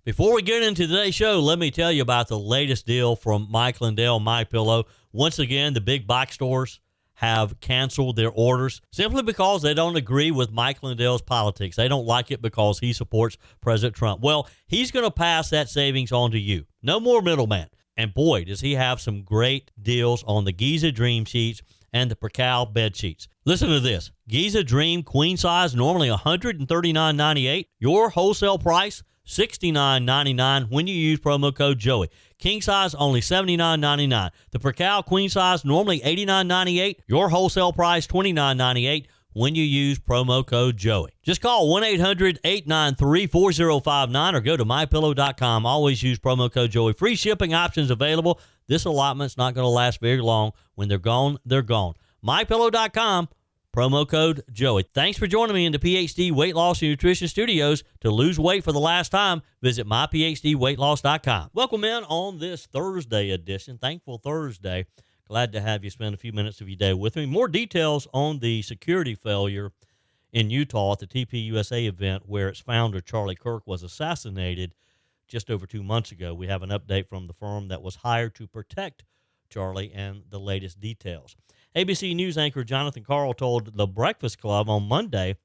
Before we get into today's show, let me tell you about the latest deal from Mike Lindell, MyPillow. Once again, the big box stores have canceled their orders simply because they don't agree with Mike Lindell's politics. They don't like it because he supports President Trump. Well, he's going to pass that savings on to you. No more middleman. And boy, does he have some great deals on the Giza Dream sheets and the Percal bed sheets. Listen to this. Giza Dream queen size, normally $139.98. Your wholesale price, $69.99 when you use promo code Joey. King size, only $79.99. The Percal queen size, normally $89.98. Your wholesale price, $29.98 when you use promo code Joey. Just call 1-800-893-4059 or go to mypillow.com. Always use promo code Joey. Free shipping options available. This allotment's not going to last very long. When they're gone, they're gone. mypillow.com. Promo code Joey. Thanks for joining me in the PhD Weight Loss and Nutrition Studios. To lose weight for the last time, visit myphdweightloss.com. Welcome in on this Thursday edition. Thankful Thursday. Glad to have you spend a few minutes of your day with me. More details on the security failure in Utah at the TPUSA event where its founder, Charlie Kirk, was assassinated just over 2 months ago. We have an update from the firm that was hired to protect Charlie and the latest details. ABC News anchor Jonathan Karl told The Breakfast Club on Monday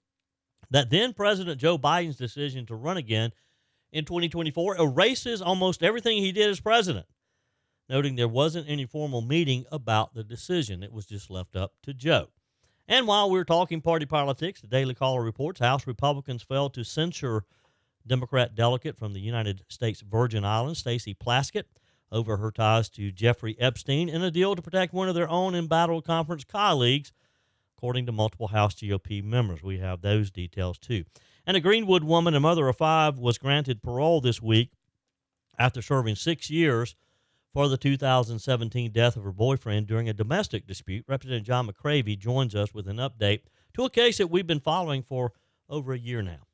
that then President Joe Biden's decision to run again in 2024 erases almost everything he did as president, noting there wasn't any formal meeting about the decision. It was just left up to Joe. And while we're talking party politics, the Daily Caller reports House Republicans failed to censure Democrat delegate from the United States Virgin Islands, Stacey Plaskett, over her ties to Jeffrey Epstein in a deal to protect one of their own embattled conference colleagues, according to multiple House GOP members. We have those details, too. And a Greenwood woman, a mother of 5, was granted parole this week after serving 6 years for the 2017 death of her boyfriend during a domestic dispute. Representative John McCravey joins us with an update to a case that we've been following for over a year now.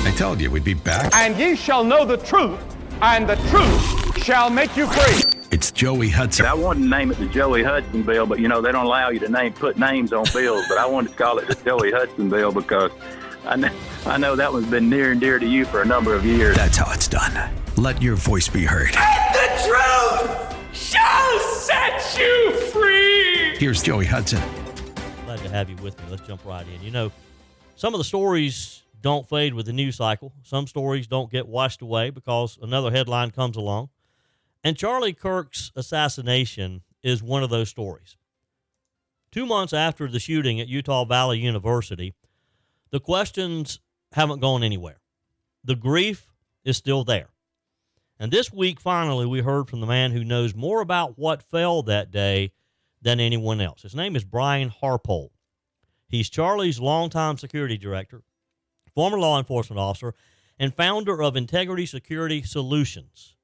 I told you we'd be back. And ye shall know the truth, and the truth shall make you free. It's Joey Hudson. I wanted to name it the Joey Hudson bill, but you know they don't allow you to put names on bills. But I wanted to call it the Joey Hudson bill because I know that one's been near and dear to you for a number of years. That's how it's done. Let your voice be heard. And the truth shall set you free. Here's Joey Hudson. Glad to have you with me. Let's jump right in. You know, some of the stories don't fade with the news cycle. Some stories don't get washed away because another headline comes along. And Charlie Kirk's assassination is one of those stories. 2 months after the shooting at Utah Valley University, the questions haven't gone anywhere. The grief is still there. And this week, finally, we heard from the man who knows more about what fell that day than anyone else. His name is Brian Harpole. He's Charlie's longtime security director, former law enforcement officer, and founder of Integrity Security Solutions.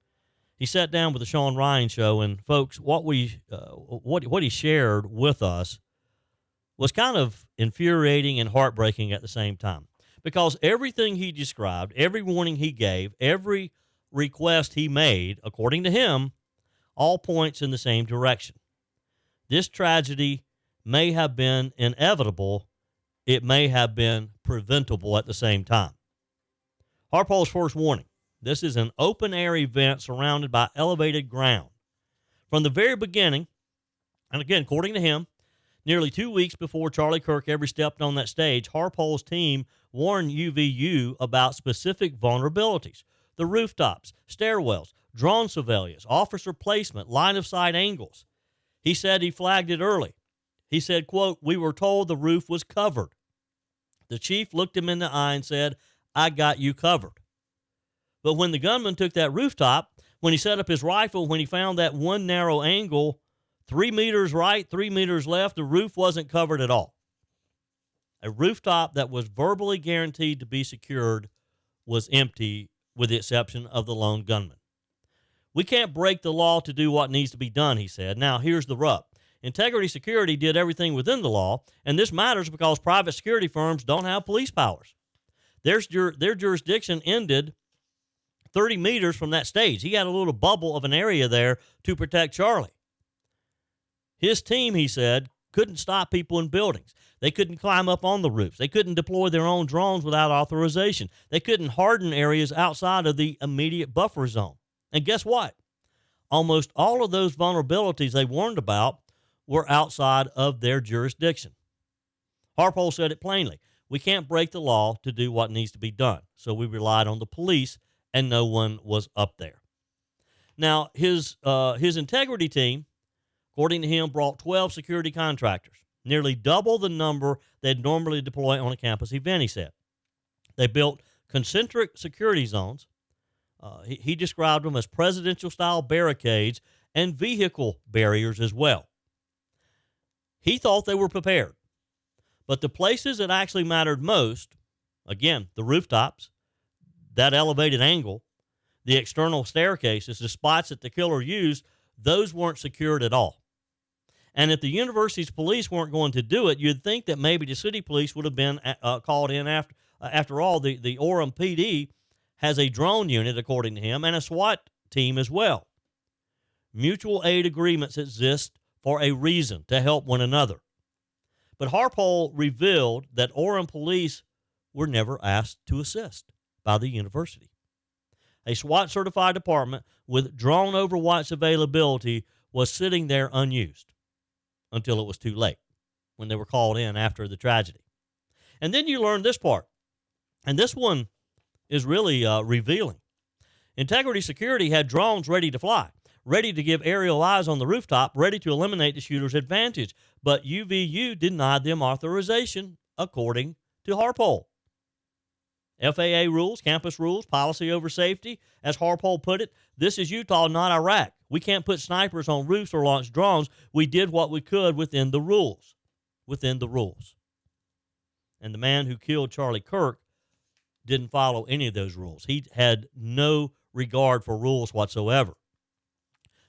He sat down with the Sean Ryan Show, and folks, what he shared with us was kind of infuriating and heartbreaking at the same time, because everything he described, every warning he gave, every request he made, according to him, all points in the same direction. This tragedy may have been inevitable. It may have been preventable at the same time. Harpole's first warning. This is an open-air event surrounded by elevated ground. From the very beginning, and again, according to him, nearly 2 weeks before Charlie Kirk ever stepped on that stage, Harpole's team warned UVU about specific vulnerabilities: the rooftops, stairwells, drone surveillance, officer placement, line-of-sight angles. He said he flagged it early. He said, quote, "We were told the roof was covered." The chief looked him in the eye and said, "I got you covered." But when the gunman took that rooftop, when he set up his rifle, when he found that one narrow angle, 3 meters right, 3 meters left, the roof wasn't covered at all. A rooftop that was verbally guaranteed to be secured was empty, with the exception of the lone gunman. "We can't break the law to do what needs to be done," he said. Now, here's the rub. Integrity Security did everything within the law, and this matters because private security firms don't have police powers. Their jurisdiction ended 30 meters from that stage. He had a little bubble of an area there to protect Charlie. His team, he said, couldn't stop people in buildings. They couldn't climb up on the roofs. They couldn't deploy their own drones without authorization. They couldn't harden areas outside of the immediate buffer zone. And guess what? Almost all of those vulnerabilities they warned about were outside of their jurisdiction. Harpole said it plainly. We can't break the law to do what needs to be done. So we relied on the police, and no one was up there. Now, his integrity team, according to him, brought 12 security contractors, nearly double the number they'd normally deploy on a campus event, he said. They built concentric security zones. He described them as presidential-style barricades and vehicle barriers as well. He thought they were prepared. But the places that actually mattered most, again, the rooftops, that elevated angle, the external staircases, the spots that the killer used, those weren't secured at all. And if the university's police weren't going to do it, you'd think that maybe the city police would have been called in after. After all, the Orem PD has a drone unit, according to him, and a SWAT team as well. Mutual aid agreements exist for a reason, to help one another. But Harpole revealed that Orem police were never asked to assist by the university. A SWAT-certified department with drone Overwatch availability was sitting there unused until it was too late, when they were called in after the tragedy. And then you learn this part, and this one is really revealing. Integrity Security had drones ready to fly, ready to give aerial eyes on the rooftop, ready to eliminate the shooter's advantage, but UVU denied them authorization, according to Harpole. FAA rules, campus rules, policy over safety. As Harpole put it, this is Utah, not Iraq. We can't put snipers on roofs or launch drones. We did what we could within the rules. Within the rules. And the man who killed Charlie Kirk didn't follow any of those rules. He had no regard for rules whatsoever.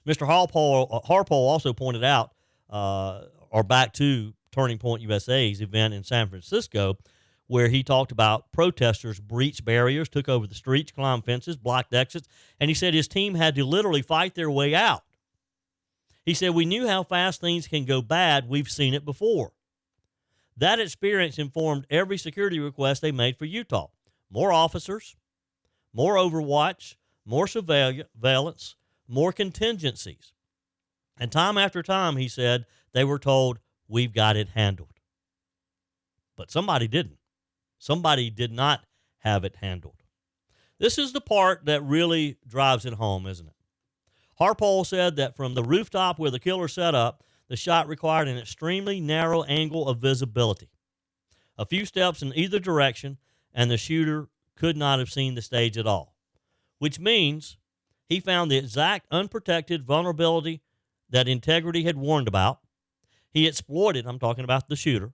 Mr. Harpole also pointed out, or back to Turning Point USA's event in San Francisco, where he talked about protesters breached barriers, took over the streets, climbed fences, blocked exits, and he said his team had to literally fight their way out. He said, we knew how fast things can go bad. We've seen it before. That experience informed every security request they made for Utah. More officers, more overwatch, more surveillance, more contingencies. And time after time, he said, they were told, we've got it handled. But somebody didn't. Somebody did not have it handled. This is the part that really drives it home, isn't it? Harpole said that from the rooftop where the killer set up, the shot required an extremely narrow angle of visibility. A few steps in either direction, and the shooter could not have seen the stage at all, which means he found the exact unprotected vulnerability that Integrity had warned about. He exploited, I'm talking about the shooter,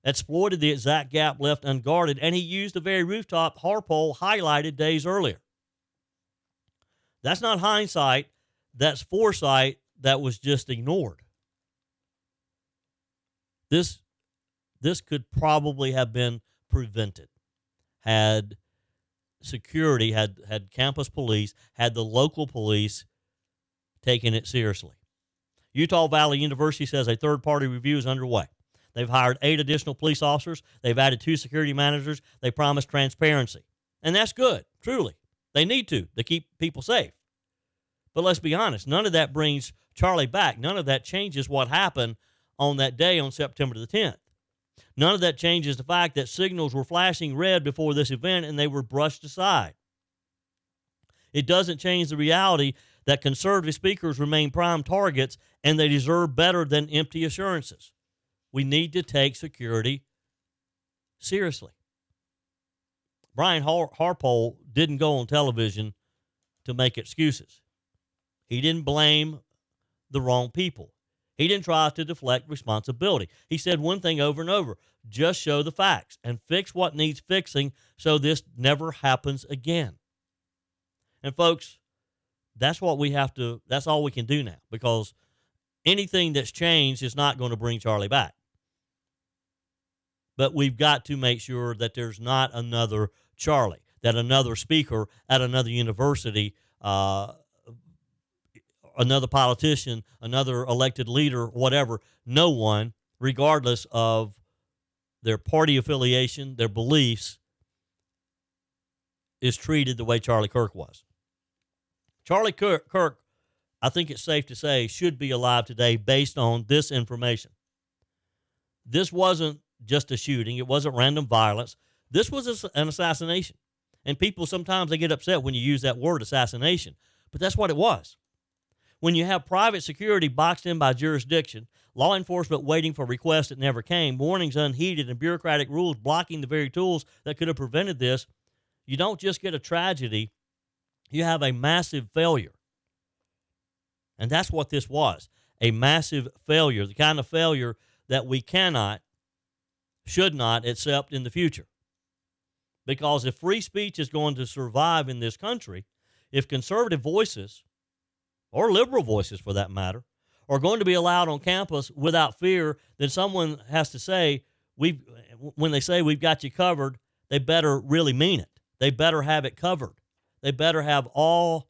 exploited the exact gap left unguarded, and he used the very rooftop Harpole highlighted days earlier. That's not hindsight. That's foresight that was just ignored. This could probably have been prevented had security, had campus police, had the local police taken it seriously. Utah Valley University says a third-party review is underway. They've hired 8 additional police officers. They've added 2 security managers. They promised transparency. And that's good, truly. They need to keep people safe. But let's be honest, none of that brings Charlie back. None of that changes what happened on that day on September the 10th. None of that changes the fact that signals were flashing red before this event and they were brushed aside. It doesn't change the reality that conservative speakers remain prime targets and they deserve better than empty assurances. We need to take security seriously. Brian Harpole didn't go on television to make excuses. He didn't blame the wrong people. He didn't try to deflect responsibility. He said one thing over and over, just show the facts and fix what needs fixing so this never happens again. And folks, that's all we can do now, because anything that's changed is not going to bring Charlie back. But we've got to make sure that there's not another Charlie, that another speaker at another university, another politician, another elected leader, whatever, no one, regardless of their party affiliation, their beliefs, is treated the way Charlie Kirk was. Charlie Kirk, I think it's safe to say, should be alive today based on this information. This wasn't just a shooting. It wasn't random violence. This was an assassination. And people sometimes they get upset when you use that word assassination, but that's what it was. When you have private security boxed in by jurisdiction, law enforcement waiting for requests that never came, warnings unheeded, and bureaucratic rules blocking the very tools that could have prevented this, you don't just get a tragedy, you have a massive failure. And that's what this was, a massive failure, the kind of failure that we cannot, should not accept in the future. Because if free speech is going to survive in this country, if conservative voices, or liberal voices for that matter, are going to be allowed on campus without fear, then someone has to say, when they say we've got you covered, they better really mean it. They better have it covered. They better have all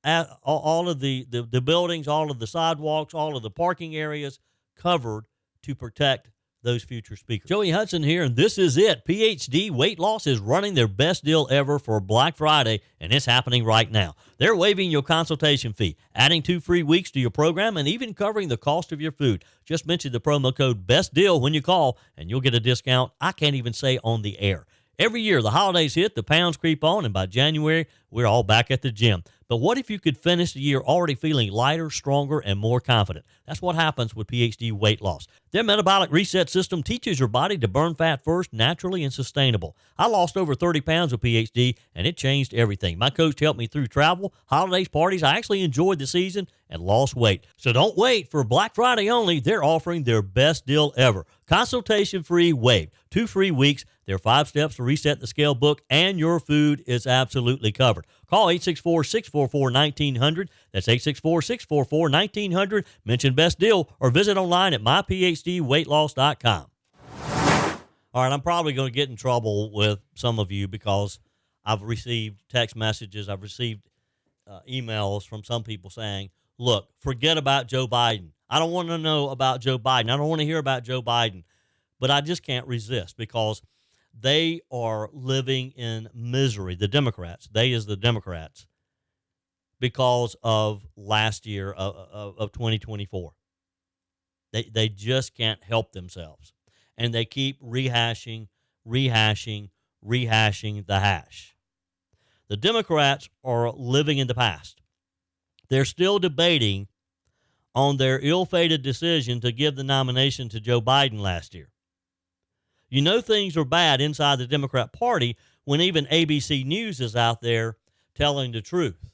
of the buildings, all of the sidewalks, all of the parking areas covered to protect those future speakers. Joey Hudson here, and this is it. PhD Weight Loss is running their best deal ever for Black Friday, and it's happening right now. They're waiving your consultation fee, adding 2 free weeks to your program, and even covering the cost of your food. Just mention the promo code BESTDEAL when you call, and you'll get a discount I can't even say on the air. Every year, the holidays hit, the pounds creep on, and by January, we're all back at the gym. But what if you could finish the year already feeling lighter, stronger, and more confident? That's what happens with PhD Weight Loss. Their metabolic reset system teaches your body to burn fat first, naturally and sustainable. I lost over 30 pounds with PhD, and it changed everything. My coach helped me through travel, holidays, parties. I actually enjoyed the season and lost weight. So don't wait. For Black Friday only, they're offering their best deal ever. Consultation free waived. 2 free weeks. There are 5 steps to reset the scale book, and your food is absolutely covered. Call 864-644-1900. That's 864-644-1900. Mention Best Deal or visit online at myphdweightloss.com. All right, I'm probably going to get in trouble with some of you because I've received text messages, I've received emails from some people saying, look, forget about Joe Biden. I don't want to know about Joe Biden. I don't want to hear about Joe Biden. But I just can't resist because they are living in misery, the Democrats, they as the Democrats, because of last year of 2024. They just can't help themselves. And they keep rehashing the hash. The Democrats are living in the past. They're still debating on their ill-fated decision to give the nomination to Joe Biden last year. You know things are bad inside the Democrat Party when even ABC News is out there telling the truth.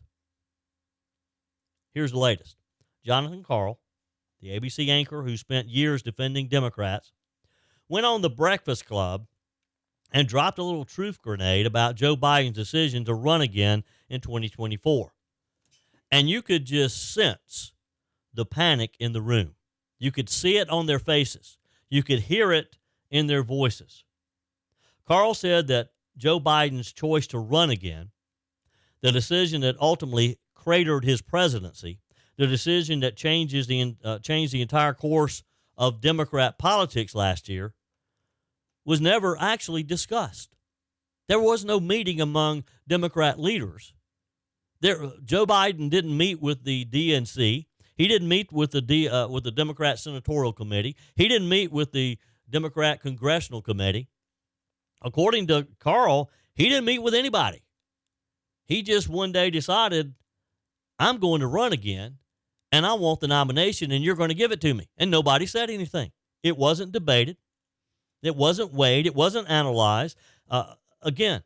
Here's the latest. Jonathan Karl, the ABC anchor who spent years defending Democrats, went on the Breakfast Club and dropped a little truth grenade about Joe Biden's decision to run again in 2024. And you could just sense the panic in the room. You could see it on their faces. You could hear it in their voices. Karl said that Joe Biden's choice to run again, the decision that ultimately cratered his presidency, the decision that changed the entire course of Democrat politics last year, was never actually discussed. There was no meeting among Democrat leaders. Joe Biden didn't meet with the DNC. He didn't meet with the Democrat Senatorial Committee. He didn't meet with the Democrat Congressional Committee. According to Karl, he didn't meet with anybody. He just one day decided, I'm going to run again, and I want the nomination, and you're going to give it to me. And nobody said anything. It wasn't debated. It wasn't weighed. It wasn't analyzed. Again,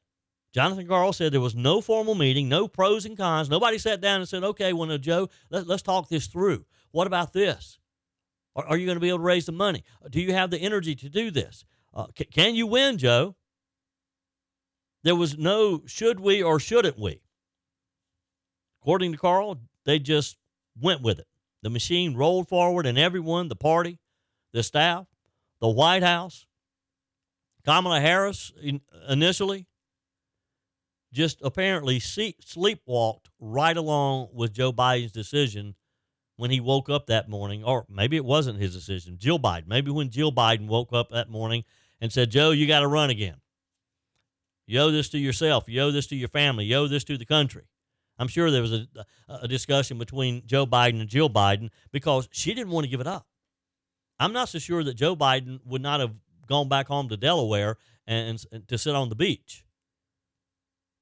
Jonathan Karl said there was no formal meeting, no pros and cons. Nobody sat down and said, okay, well, no, Joe, let's talk this through. What about this? Are you going to be able to raise the money? Do you have the energy to do this? Can you win, Joe? There was no should we or shouldn't we. According to Karl, they just went with it. The machine rolled forward, and everyone, the party, the staff, the White House, Kamala Harris initially, just apparently sleepwalked right along with Joe Biden's decision when he woke up that morning, or maybe it wasn't his decision, Jill Biden. Maybe when Jill Biden woke up that morning and said, Joe, you got to run again. You owe this to yourself. You owe this to your family. You owe this to the country. I'm sure there was a discussion between Joe Biden and Jill Biden because she didn't want to give it up. I'm not so sure that Joe Biden would not have gone back home to Delaware and to sit on the beach.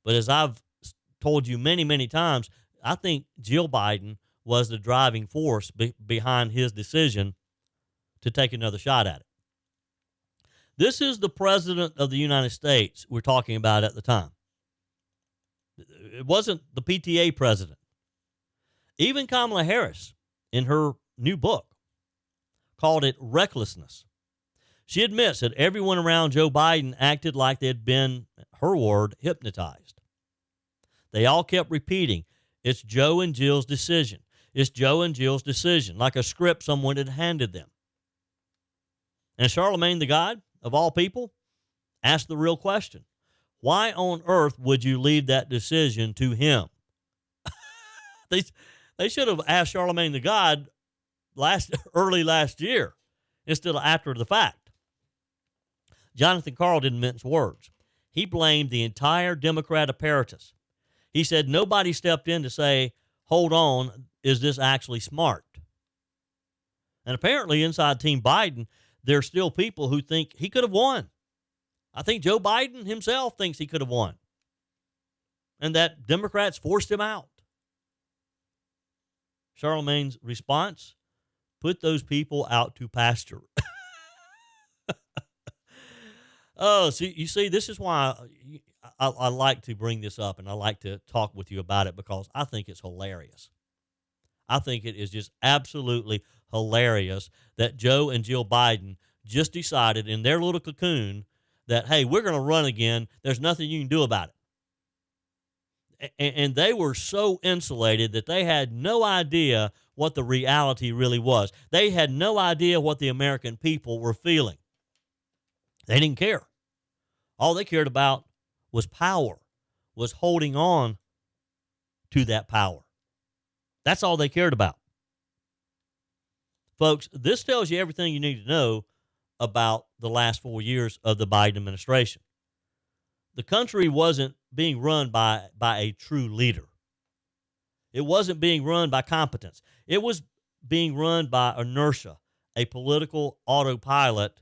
But as I've told you many, many times, I think Jill Biden was the driving force behind his decision to take another shot at it. This is the president of the United States we're talking about at the time. It wasn't the PTA president. Even Kamala Harris, in her new book, called it recklessness. She admits that everyone around Joe Biden acted like they'd been, her word, hypnotized. They all kept repeating, it's Joe and Jill's decision. It's Joe and Jill's decision, like a script someone had handed them. And Charlemagne the God, of all people, asked the real question. Why on earth would you leave that decision to him? They should have asked Charlemagne the God early last year instead of after the fact. Jonathan Karl didn't mince words. He blamed the entire Democrat apparatus. He said nobody stepped in to say, hold on, is this actually smart? And apparently inside Team Biden, there are still people who think he could have won. I think Joe Biden himself thinks he could have won. And that Democrats forced him out. Charlemagne's response, put those people out to pasture. Oh, so you see, this is why I like to bring this up and I like to talk with you about it because I think it's hilarious. I think it is just absolutely hilarious that Joe and Jill Biden just decided in their little cocoon that, hey, we're going to run again. There's nothing you can do about it. And they were so insulated that they had no idea what the reality really was. They had no idea what the American people were feeling. They didn't care. All they cared about was power, was holding on to that power. That's all they cared about. Folks, this tells you everything you need to know about the last 4 years of the Biden administration. The country wasn't being run by a true leader. It wasn't being run by competence. It was being run by inertia, a political autopilot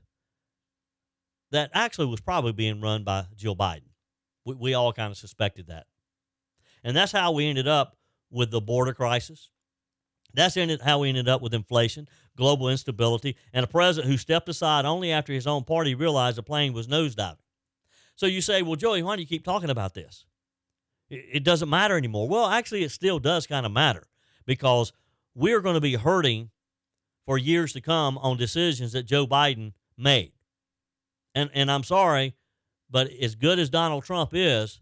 that actually was probably being run by Jill Biden. We all kind of suspected that. And that's how we ended up with the border crisis. That's how we ended up with inflation, global instability, and a president who stepped aside only after his own party realized the plane was nosediving. So you say, well, Joey, why do you keep talking about this? It doesn't matter anymore. Well, actually, it still does kind of matter because we're going to be hurting for years to come on decisions that Joe Biden made. And I'm sorry, but as good as Donald Trump is,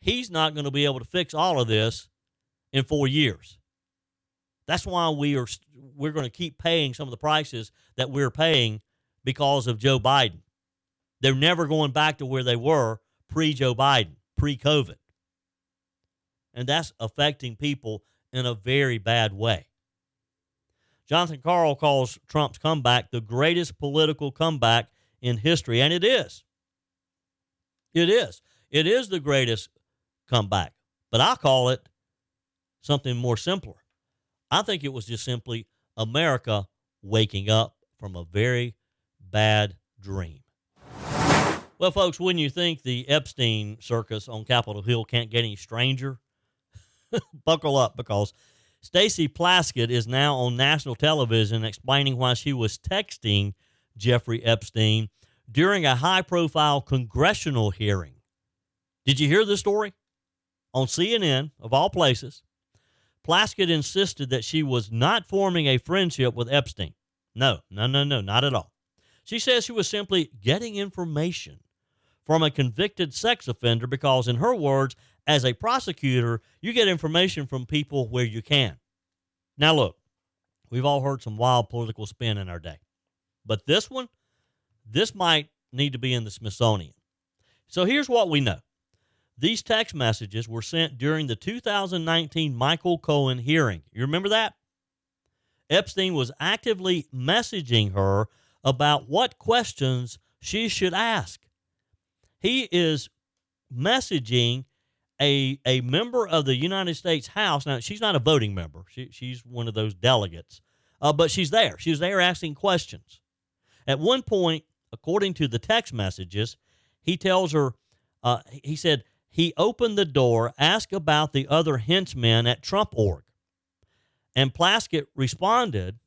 he's not going to be able to fix all of this in 4 years. That's why we're going to keep paying some of the prices that we're paying because of Joe Biden. They're never going back to where they were pre-Joe Biden, pre-COVID. And that's affecting people in a very bad way. Jonathan Karl calls Trump's comeback the greatest political comeback in history, and it is. It is. It is the greatest comeback. But I call it something more simpler. I think it was just simply America waking up from a very bad dream. Well, folks, wouldn't you think the Epstein circus on Capitol Hill can't get any stranger? Buckle up, because Stacey Plaskett is now on national television explaining why she was texting Jeffrey Epstein during a high-profile congressional hearing. Did you hear this story? On CNN, of all places, Plaskett insisted that she was not forming a friendship with Epstein. No, not at all. She says she was simply getting information from a convicted sex offender because, in her words, as a prosecutor, you get information from people where you can. Now, look, we've all heard some wild political spin in our day. But this might need to be in the Smithsonian. So here's what we know. These text messages were sent during the 2019 Michael Cohen hearing. You remember that? Epstein was actively messaging her about what questions she should ask. He is messaging a member of the United States House. Now, she's not a voting member. She's one of those delegates. But she's there. She was there asking questions. At one point, according to the text messages, he tells her, he said, he opened the door, asked about the other henchmen at Trump.org. And Plaskett responded,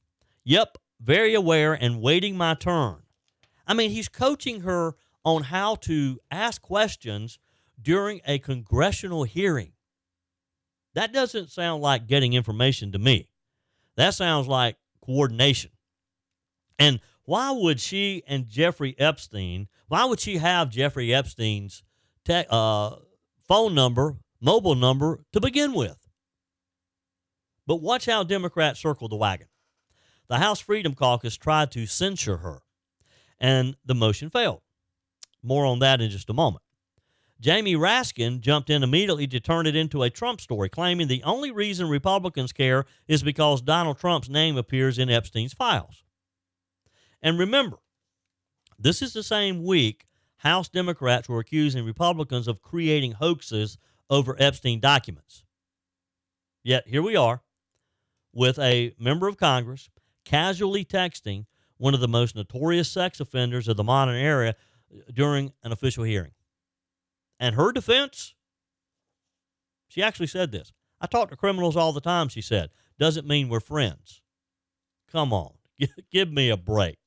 yep, very aware and waiting my turn. I mean, he's coaching her on how to ask questions during a congressional hearing. That doesn't sound like getting information to me. That sounds like coordination. And why would she and Jeffrey Epstein, why would she have Jeffrey Epstein's phone number, mobile number to begin with? But watch how Democrats circle the wagon. The House Freedom Caucus tried to censure her, and the motion failed. More on that in just a moment. Jamie Raskin jumped in immediately to turn it into a Trump story, claiming the only reason Republicans care is because Donald Trump's name appears in Epstein's files. And remember, this is the same week House Democrats were accusing Republicans of creating hoaxes over Epstein documents. Yet here we are with a member of Congress casually texting one of the most notorious sex offenders of the modern era during an official hearing. And her defense, she actually said this. I talk to criminals all the time, she said. Doesn't mean we're friends. Come on, give me a break.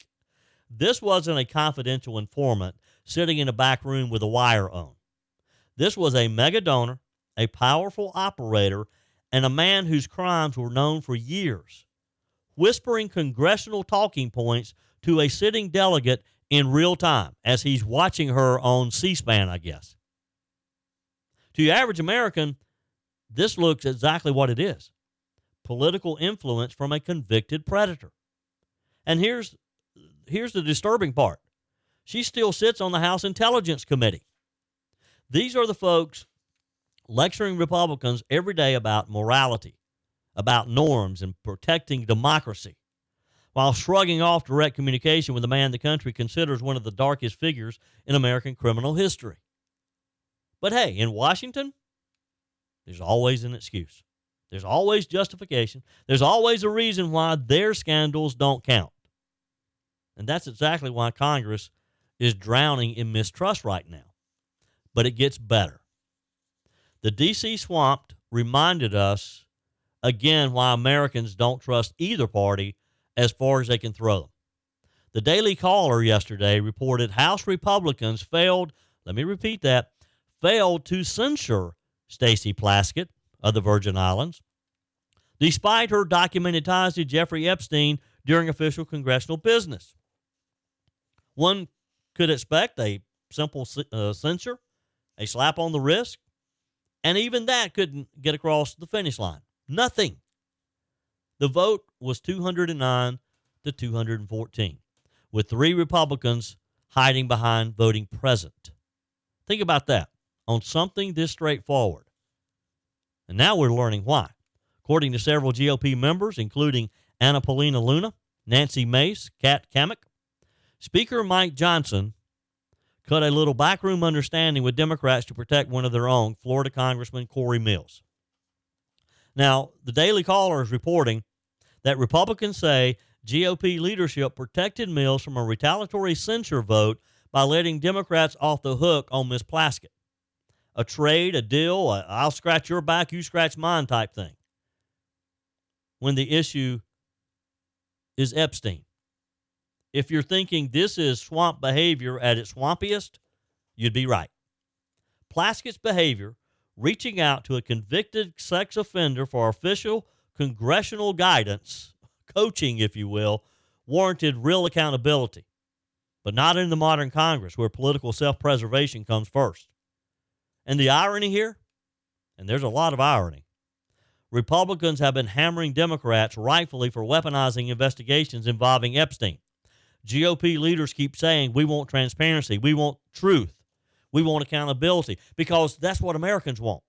This wasn't a confidential informant sitting in a back room with a wire on. This was a mega donor, a powerful operator, and a man whose crimes were known for years, whispering congressional talking points to a sitting delegate in real time as he's watching her on C-SPAN, I guess. To the average American, this looks exactly what it is. Political influence from a convicted predator. And here's the disturbing part. She still sits on the House Intelligence Committee. These are the folks lecturing Republicans every day about morality, about norms, and protecting democracy, while shrugging off direct communication with a man the country considers one of the darkest figures in American criminal history. But hey, in Washington, there's always an excuse. There's always justification. There's always a reason why their scandals don't count. And that's exactly why Congress is drowning in mistrust right now. But it gets better. The D.C. swamp reminded us again why Americans don't trust either party as far as they can throw them. The Daily Caller yesterday reported House Republicans failed to censure Stacey Plaskett of the Virgin Islands, despite her documented ties to Jeffrey Epstein during official congressional business. One could expect a simple censure, a slap on the wrist, and even that couldn't get across the finish line. Nothing. The vote was 209 to 214, with 3 Republicans hiding behind voting present. Think about that. On something this straightforward. And now we're learning why. According to several GOP members, including Anna Paulina Luna, Nancy Mace, Kat Kamek, Speaker Mike Johnson cut a little backroom understanding with Democrats to protect one of their own, Florida Congressman Corey Mills. Now, the Daily Caller is reporting that Republicans say GOP leadership protected Mills from a retaliatory censure vote by letting Democrats off the hook on Ms. Plaskett. A trade, a deal, I'll scratch your back, you scratch mine type thing. When the issue is Epstein. If you're thinking this is swamp behavior at its swampiest, you'd be right. Plaskett's behavior, reaching out to a convicted sex offender for official congressional guidance, coaching, if you will, warranted real accountability. But not in the modern Congress, where political self-preservation comes first. And the irony here, and there's a lot of irony, Republicans have been hammering Democrats rightfully for weaponizing investigations involving Epstein. GOP leaders keep saying, we want transparency, we want truth, we want accountability, because that's what Americans want.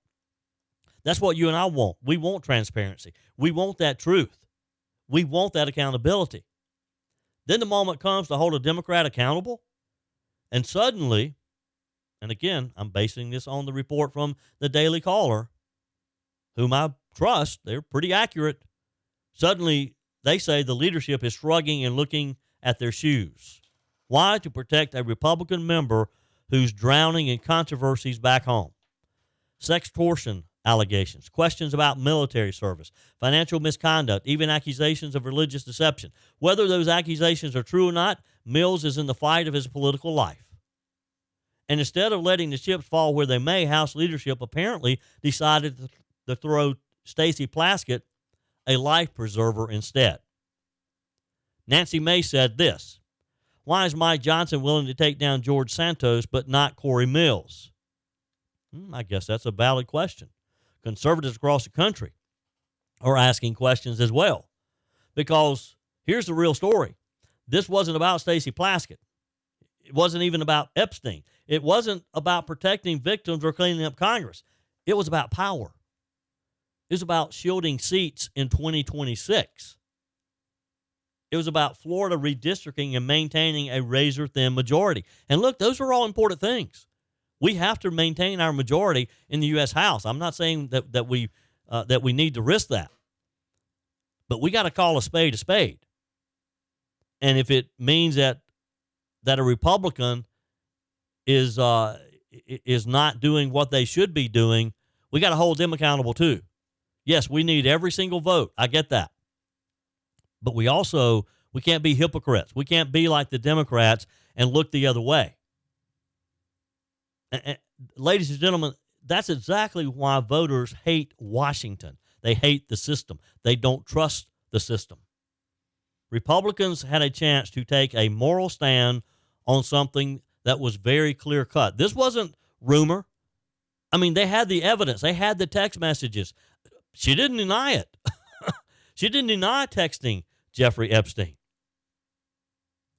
That's what you and I want. We want transparency. We want that truth. We want that accountability. Then the moment comes to hold a Democrat accountable, And suddenly, and again, I'm basing this on the report from the Daily Caller, whom I trust, they're pretty accurate. Suddenly, they say the leadership is shrugging and looking at their shoes. Why? To protect a Republican member who's drowning in controversies back home. Sextortion allegations, questions about military service, financial misconduct, even accusations of religious deception. Whether those accusations are true or not, Mills is in the fight of his political life. And instead of letting the chips fall where they may, House leadership apparently decided to throw Stacey Plaskett a life preserver instead. Nancy May said this: why is Mike Johnson willing to take down George Santos but not Corey Mills? I guess that's a valid question. Conservatives across the country are asking questions as well. Because here's the real story. This wasn't about Stacey Plaskett. It wasn't even about Epstein. It wasn't about protecting victims or cleaning up Congress. It was about power. It was about shielding seats in 2026. It was about Florida redistricting and maintaining a razor-thin majority. And look, those are all important things. We have to maintain our majority in the U.S. House. I'm not saying that we need to risk that. But we got to call a spade a spade. And if it means that a Republican is not doing what they should be doing, we got to hold them accountable too. Yes, we need every single vote. I get that. But we can't be hypocrites. We can't be like the Democrats and look the other way. And, ladies and gentlemen, that's exactly why voters hate Washington. They hate the system. They don't trust the system. Republicans had a chance to take a moral stand on something that was very clear cut. This wasn't rumor. I mean, they had the evidence. They had the text messages. She didn't deny it. She didn't deny texting Jeffrey Epstein.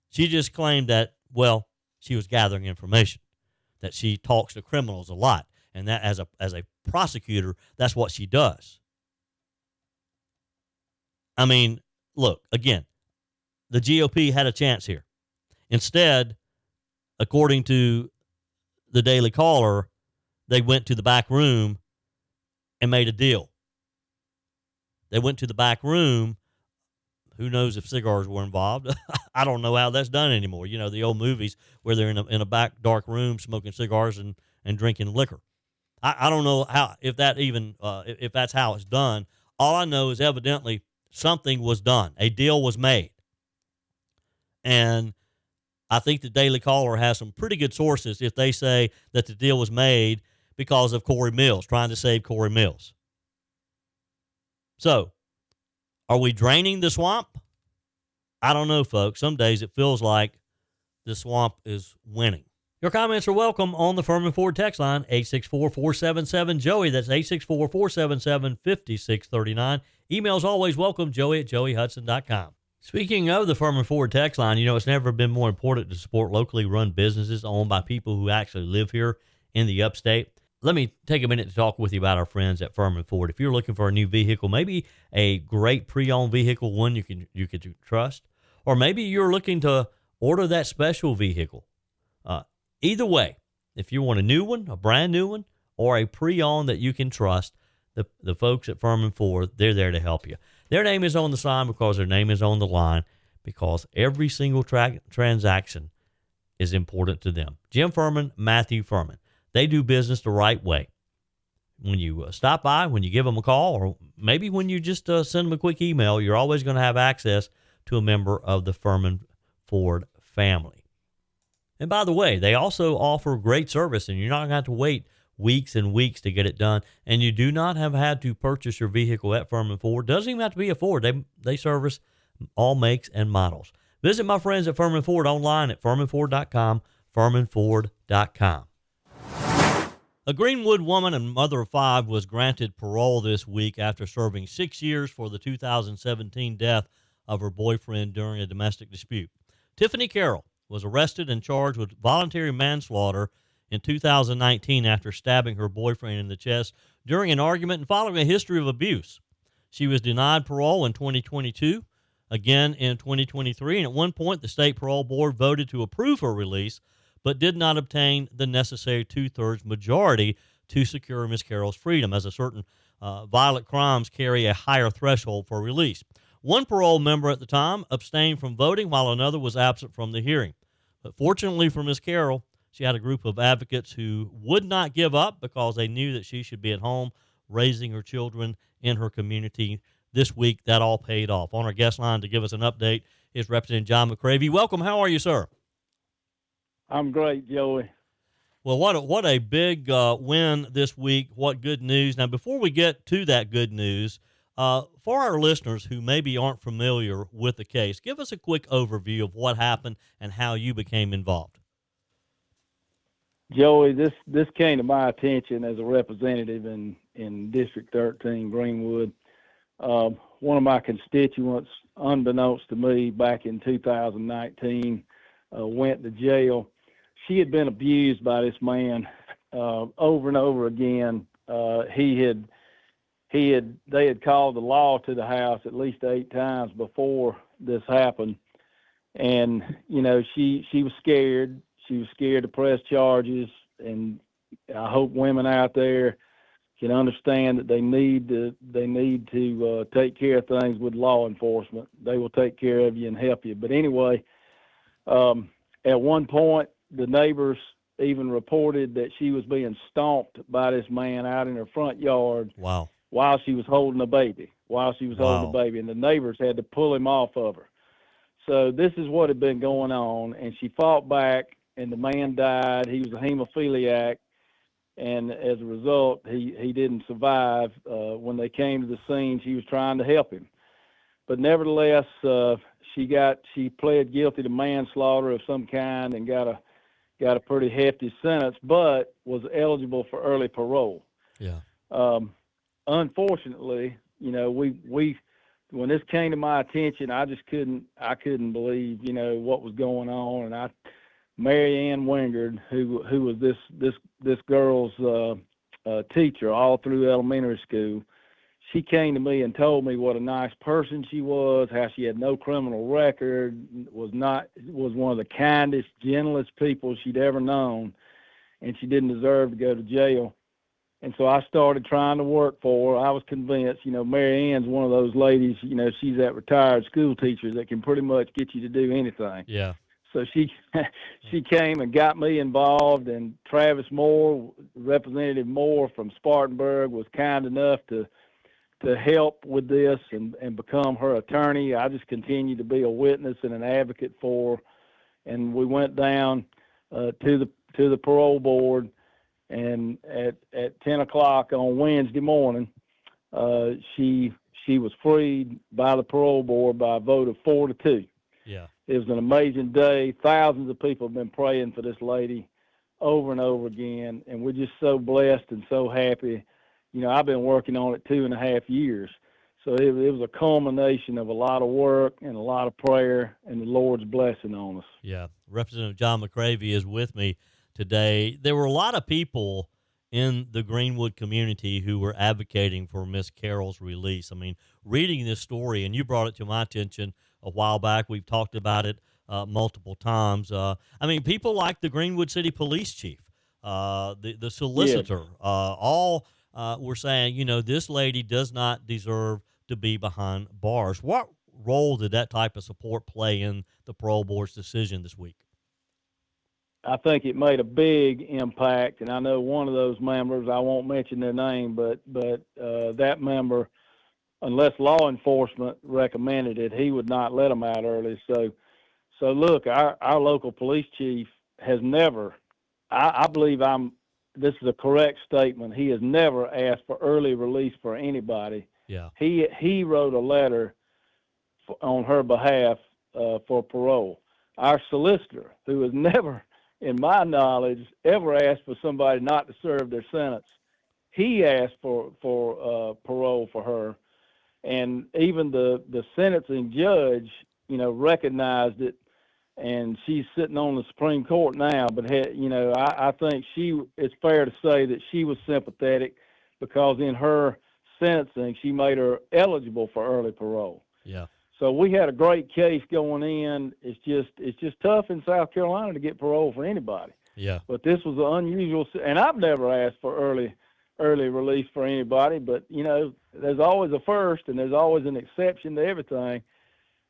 She just claimed that, well, she was gathering information, that she talks to criminals a lot, and that as a prosecutor, that's what she does. I mean, look, again, the GOP had a chance here. Instead, according to the Daily Caller, they went to the back room and made a deal. They went to the back room. Who knows if cigars were involved? I don't know how that's done anymore. You know, the old movies where they're in a back dark room smoking cigars and drinking liquor. I don't know how if that's how it's done. All I know is evidently something was done. A deal was made. And I think the Daily Caller has some pretty good sources if they say that the deal was made because of Corey Mills, trying to save Corey Mills. So, are we draining the swamp? I don't know, folks. Some days it feels like the swamp is winning. Your comments are welcome on the Furman Ford text line, 864-477-JOEY. That's 864-477-5639. Emails always welcome, joey@joeyhudson.com. Speaking of the Furman Ford text line, you know, it's never been more important to support locally run businesses owned by people who actually live here in the upstate. Let me take a minute to talk with you about our friends at Furman Ford. If you're looking for a new vehicle, maybe a great pre-owned vehicle, one you can trust, or maybe you're looking to order that special vehicle. Either way, if you want a new one, a brand new one, or a pre-owned that you can trust, the folks at Furman Ford, they're there to help you. Their name is on the sign because their name is on the line, because every single transaction is important to them. Jim Furman, Matthew Furman. They do business the right way. When you stop by, when you give them a call, or maybe when you just send them a quick email, you're always going to have access to a member of the Furman Ford family. And by the way, they also offer great service, and you're not going to have to wait weeks and weeks to get it done. And you do not have had to purchase your vehicle at Furman Ford. Doesn't even have to be a Ford. They service all makes and models. Visit my friends at Furman Ford online at furmanford.com, furmanford.com. A Greenwood woman and mother of 5 was granted parole this week after serving 6 years for the 2017 death of her boyfriend during a domestic dispute. Tiffany Carroll was arrested and charged with voluntary manslaughter in 2019 after stabbing her boyfriend in the chest during an argument and following a history of abuse. She was denied parole in 2022, again in 2023, and at one point the state parole board voted to approve her release, but did not obtain the necessary 2/3 majority to secure Miss Carroll's freedom, as a certain violent crimes carry a higher threshold for release. One parole member at the time abstained from voting, while another was absent from the hearing. But fortunately for Miss Carroll, she had a group of advocates who would not give up because they knew that she should be at home raising her children in her community. This week, that all paid off. On our guest line to give us an update is Representative John McCravy. Welcome. How are you, sir? I'm great, Joey. Well, what a big win this week. What good news. Now, before we get to that good news, for our listeners who maybe aren't familiar with the case, give us a quick overview of what happened and how you became involved. Joey, this came to my attention as a representative in District 13, Greenwood. One of my constituents, unbeknownst to me, back in 2019, went to jail. She had been abused by this man over and over again. They had called the law to the house at least 8 times before this happened, and she was scared. She was scared to press charges, and I hope women out there can understand that they need to take care of things with law enforcement. They will take care of you and help you. But anyway, at one point, the neighbors even reported that she was being stomped by this man out in her front yard. Wow. While she was holding a baby. And the neighbors had to pull him off of her. So this is what had been going on, and she fought back, and the man died. He was a hemophiliac, and as a result, he didn't survive. When they came to the scene, she was trying to help him. But nevertheless, she pled guilty to manslaughter of some kind and got a pretty hefty sentence, but was eligible for early parole. Yeah. Unfortunately, we when this came to my attention, I couldn't believe, what was going on. And Mary Ann Wingard, who was this girl's teacher all through elementary school, she came to me and told me what a nice person she was, how she had no criminal record, was one of the kindest, gentlest people she'd ever known, and she didn't deserve to go to jail. And so I started trying to work for her. I was convinced, Mary Ann's one of those ladies, she's that retired school teacher that can pretty much get you to do anything. Yeah. So she came and got me involved, and Travis Moore, Representative Moore from Spartanburg, was kind enough to help with this and become her attorney. I just continued to be a witness and an advocate for her. And we went down to the parole board, and at 10 o'clock on Wednesday morning, she was freed by the parole board by a vote of 4-2. Yeah. It was an amazing day. Thousands of people have been praying for this lady over and over again, and we're just so blessed and so happy. I've been working on it 2.5 years. So it was a culmination of a lot of work and a lot of prayer and the Lord's blessing on us. Yeah. Representative John McCravy is with me today. There were a lot of people in the Greenwood community who were advocating for Miss Carroll's release. I mean, reading this story, and you brought it to my attention a while back. We've talked about it multiple times. People like the Greenwood City Police Chief, the solicitor, yes. All were saying, this lady does not deserve to be behind bars. What role did that type of support play in the parole board's decision this week? I think it made a big impact, and I know one of those members, I won't mention their name, but that member, unless law enforcement recommended it, he would not let them out early. So look, our local police chief has never, I believe this is a correct statement, he has never asked for early release for anybody. Yeah. He wrote a letter on her behalf for parole. Our solicitor, who has never, in my knowledge, ever asked for somebody not to serve their sentence, he asked for parole for her. And even the sentencing judge, recognized it, and she's sitting on the Supreme Court now. But I think it's fair to say that she was sympathetic, because in her sentencing she made her eligible for early parole. Yeah. So we had a great case going in. It's just tough in South Carolina to get parole for anybody. Yeah. But this was an unusual, and I've never asked for early release for anybody. But there's always a first, and there's always an exception to everything.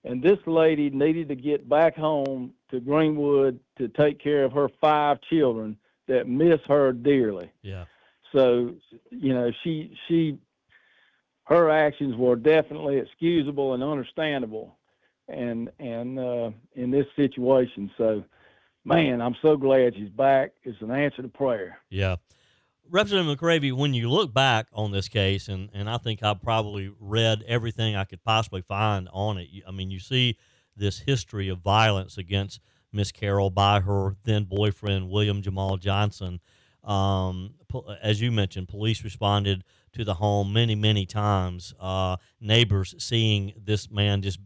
And this lady needed to get back home to Greenwood to take care of her 5 children that miss her dearly. Yeah. So her actions were definitely excusable and understandable, and in this situation. So, man, I'm so glad she's back. It's an answer to prayer. Yeah. Representative McCravy, when you look back on this case, and I think I probably read everything I could possibly find on it, I mean, you see this history of violence against Miss Carroll by her then boyfriend, William Jamal Johnson. As you mentioned, police responded to the home many, many times. Neighbors seeing this man just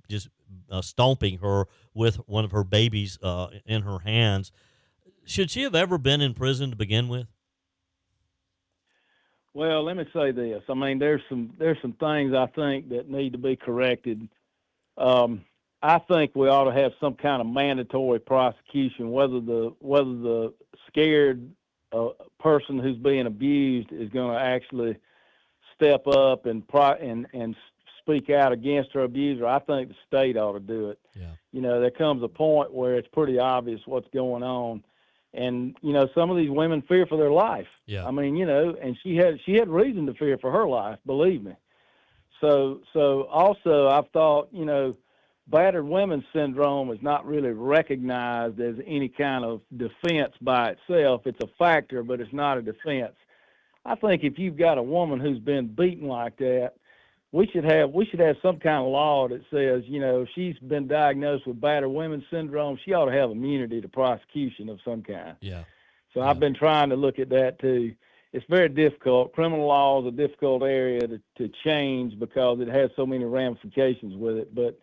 stomping her with one of her babies in her hands. Should she have ever been in prison to begin with? Well, let me say this. I mean, there's some things I think that need to be corrected. I think we ought to have some kind of mandatory prosecution, whether the scared person who's being abused is going to actually step up and speak out against her abuser. I think the state ought to do it. Yeah. There comes a point where it's pretty obvious what's going on. And, some of these women fear for their life. Yeah. I mean, and she had reason to fear for her life, believe me. So also I've thought, battered women syndrome is not really recognized as any kind of defense by itself. It's a factor, but it's not a defense. I think if you've got a woman who's been beaten like that, we should have some kind of law that says, if she's been diagnosed with battered women syndrome, she ought to have immunity to prosecution of some kind. Yeah. So I've been trying to look at that too. It's very difficult. Criminal law is a difficult area to change because it has so many ramifications with it. But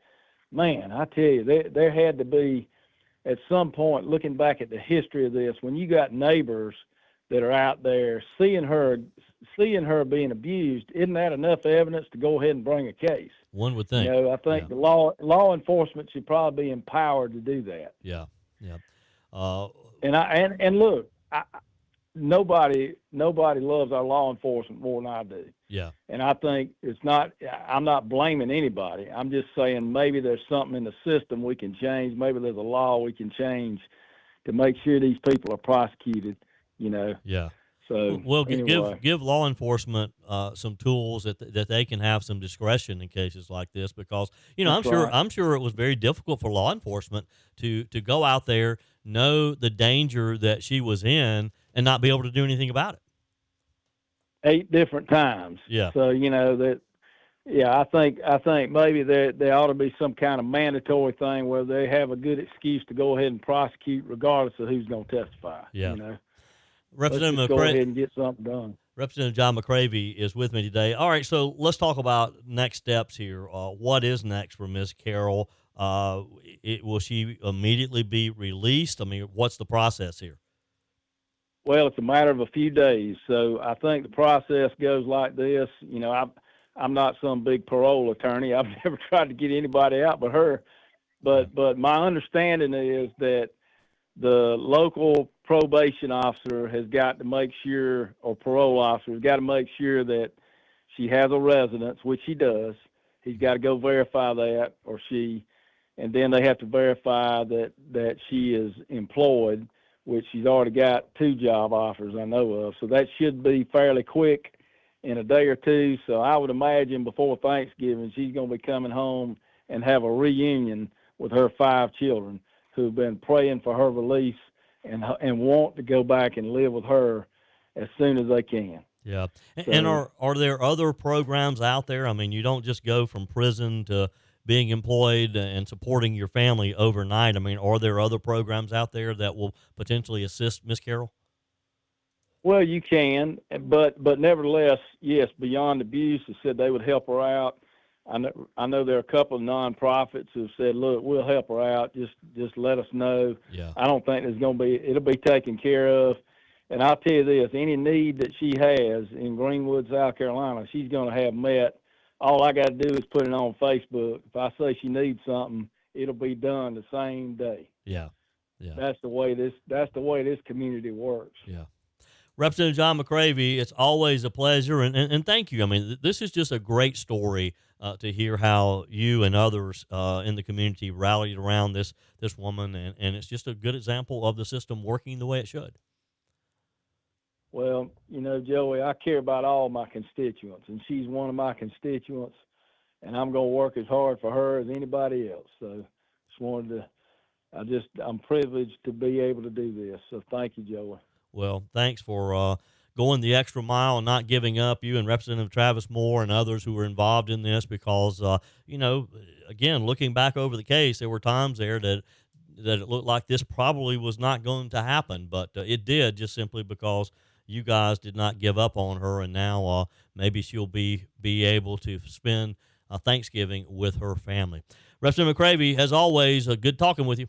man, I tell you, there had to be, at some point, looking back at the history of this, when you got neighbors that are out there seeing her being abused, isn't that enough evidence to go ahead and bring a case? One would think. I think the law enforcement should probably be empowered to do that. Yeah, yeah. And look, nobody loves our law enforcement more than I do. Yeah. And I think I'm not blaming anybody. I'm just saying maybe there's something in the system we can change. Maybe there's a law we can change to make sure these people are prosecuted, Yeah. So anyway. give law enforcement some tools that they can have some discretion in cases like this, because I'm sure it was very difficult for law enforcement to go out there, know the danger that she was in, and not be able to do anything about it. 8 different times. Yeah. So I think maybe there ought to be some kind of mandatory thing where they have a good excuse to go ahead and prosecute regardless of who's going to testify. Yeah. Representative Let's go ahead and get something done. Representative John McCravy is with me today. All right, so let's talk about next steps here. What is next for Ms. Carroll? Will she immediately be released? I mean, what's the process here? Well, it's a matter of a few days. So I think the process goes like this. I'm not some big parole attorney. I've never tried to get anybody out but her. But my understanding is that the local probation officer has got to make sure, or parole officer has got to make sure that she has a residence, which she does. He's got to go verify that, or she, and then they have to verify that she is employed, which she's already got 2 job offers I know of. So that should be fairly quick, in a day or two. So I would imagine before Thanksgiving, she's going to be coming home and have a reunion with her 5 children who've been praying for her release and want to go back and live with her as soon as they can. Yeah. So, and are there other programs out there? I mean, you don't just go from prison to being employed and supporting your family overnight. I mean, are there other programs out there that will potentially assist Ms. Carroll? Well, you can, but nevertheless, yes, Beyond Abuse has said they would help her out. I know there are a couple of nonprofits who have said, look, we'll help her out. Just let us know. Yeah. I don't think it'll be taken care of. And I'll tell you this, any need that she has in Greenwood, South Carolina, she's going to have met all I got to do is put it on Facebook. If I say she needs something, it'll be done the same day. Yeah. That's the way this community works. Yeah. Representative John McCravy, it's always a pleasure, and thank you. I mean, this is just a great story to hear how you and others in the community rallied around this woman, and it's just a good example of the system working the way it should. Well, Joey, I care about all my constituents, and she's one of my constituents, and I'm going to work as hard for her as anybody else. So I'm privileged to be able to do this. So thank you, Joey. Well, thanks for going the extra mile and not giving up, you and Representative Travis Moore and others who were involved in this, because, again, looking back over the case, there were times there that it looked like this probably was not going to happen, but it did, just simply because you guys did not give up on her, and now maybe she'll be able to spend Thanksgiving with her family. Representative McCravy, as always, good talking with you.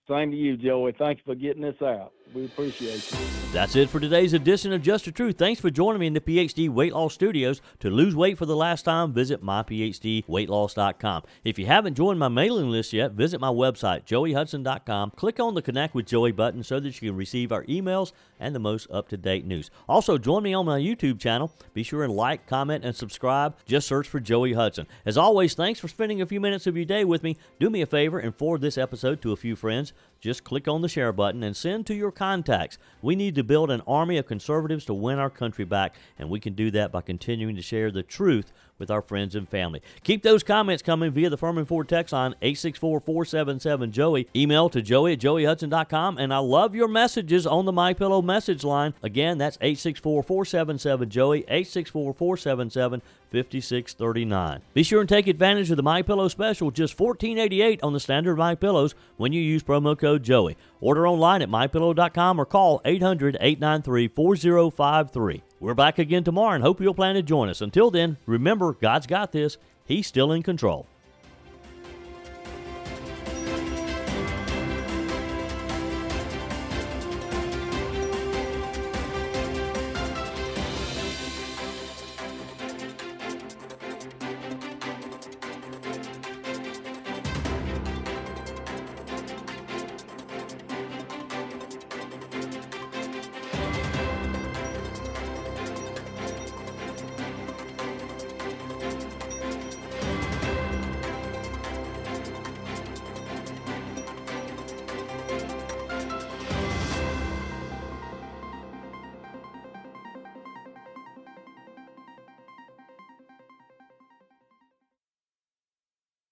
Same to you, Joey. Thank you for getting this out. We appreciate you. That's it for today's edition of Just the Truth. Thanks for joining me in the PhD Weight Loss Studios. To lose weight for the last time, visit myphdweightloss.com. If you haven't joined my mailing list yet, visit my website, joeyhudson.com. Click on the Connect with Joey button so that you can receive our emails and the most up-to-date news. Also, join me on my YouTube channel. Be sure and like, comment, and subscribe. Just search for Joey Hudson. As always, thanks for spending a few minutes of your day with me. Do me a favor and forward this episode to a few friends. Just click on the share button and send to your contacts. We need to build an army of conservatives to win our country back, and we can do that by continuing to share the truth with our friends and family. Keep those comments coming via the Furman Ford text line 864-477-JOEY. Email to joey@joeyhudson.com, and I love your messages on the MyPillow message line. Again, that's 864-477-JOEY, 864-477-5639. Be sure and take advantage of the MyPillow special, just $14.88 on the standard MyPillows when you use promo code Joey. Order online at mypillow.com or call 800-893-4053. We're back again tomorrow and hope you'll plan to join us. Until then, remember, God's got this. He's still in control.